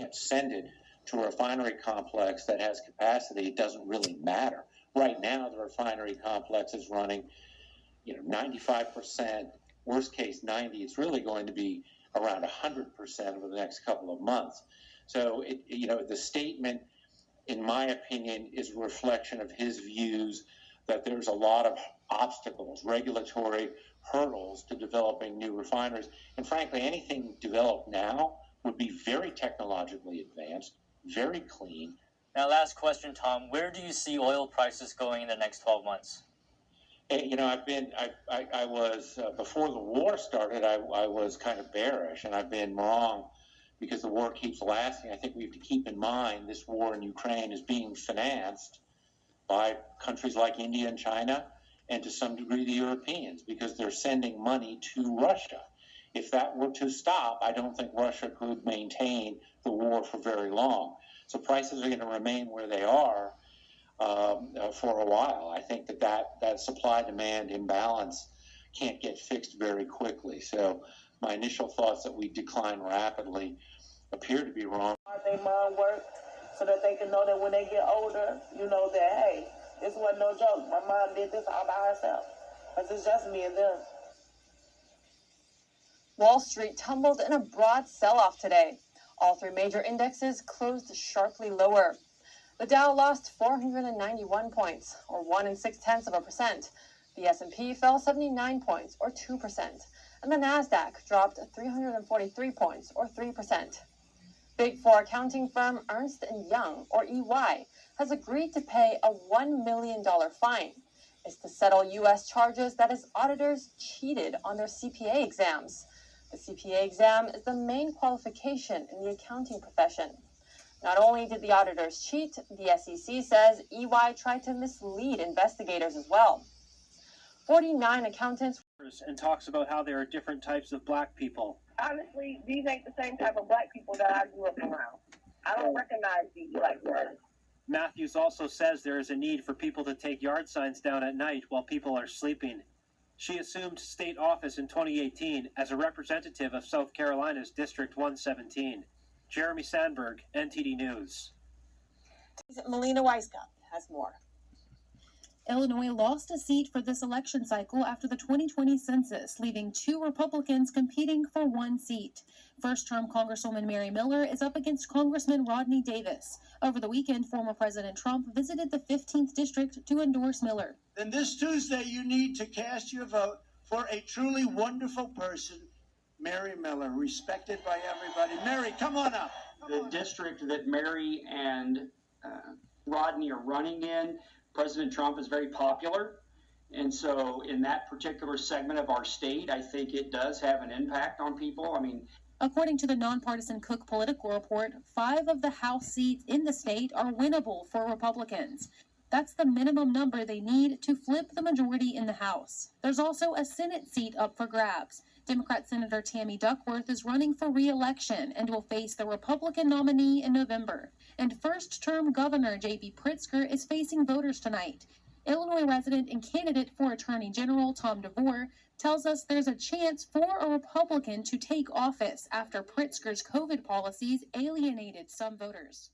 can't send it to a refinery complex that has capacity, it doesn't really matter. Right now, the refinery complex is running, 95%, worst case 90. It's really going to be around 100% over the next couple of months. So, the statement, in my opinion, is a reflection of his views that there's a lot of obstacles, regulatory hurdles to developing new refineries. And frankly, anything developed now would be very technologically advanced, very clean. Now, last question, Tom. Where do you see oil prices going in the next 12 months? I was, before the war started, I was kind of bearish, and I've been wrong because the war keeps lasting. I think we have to keep in mind this war in Ukraine is being financed by countries like India and China, and to some degree the Europeans, because they're sending money to Russia. If that were to stop, I don't think Russia could maintain the war for very long. So prices are going to remain where they are for a while. I think that supply-demand imbalance can't get fixed very quickly. So my initial thoughts that we decline rapidly appear to be wrong. They mind work so that they can know that when they get older, that, hey, this wasn't no joke. My mom did this all by herself. Because it's just me and them. Wall Street tumbled in a broad sell-off today. All three major indexes closed sharply lower. The Dow lost 491 points, or 1 0.6%. The S&P fell 79 points, or 2%. And the Nasdaq dropped 343 points, or 3%. Big Four accounting firm Ernst & Young, or EY, has agreed to pay a $1 million fine. It's to settle U.S. charges that its auditors cheated on their CPA exams. The CPA exam is the main qualification in the accounting profession. Not only did the auditors cheat, the SEC says EY tried to mislead investigators as well. 49 accountants and talks about how there are different types of black people. Honestly, these ain't the same type of black people that I grew up around. I don't recognize these black ones. Matthews also says there is a need for people to take yard signs down at night while people are sleeping. She assumed state office in 2018 as a representative of South Carolina's District 117. Jeremy Sandberg, NTD News. Melina Weisskopf has more. Illinois lost a seat for this election cycle after the 2020 census, leaving 2 Republicans competing for 1 seat. First-term Congresswoman Mary Miller is up against Congressman Rodney Davis. Over the weekend, former President Trump visited the 15th District to endorse Miller. Then this Tuesday, you need to cast your vote for a truly wonderful person, Mary Miller, respected by everybody. Mary, come on up. The district that Mary and Rodney are running in, President Trump is very popular. And so in that particular segment of our state, I think it does have an impact on people. According to the nonpartisan Cook Political Report, 5 of the House seats in the state are winnable for Republicans. That's the minimum number they need to flip the majority in the House. There's also a Senate seat up for grabs. Democrat Senator Tammy Duckworth is running for re-election and will face the Republican nominee in November. And first-term Governor J.B. Pritzker is facing voters tonight. Illinois resident and candidate for Attorney General Tom DeVore tells us there's a chance for a Republican to take office after Pritzker's COVID policies alienated some voters.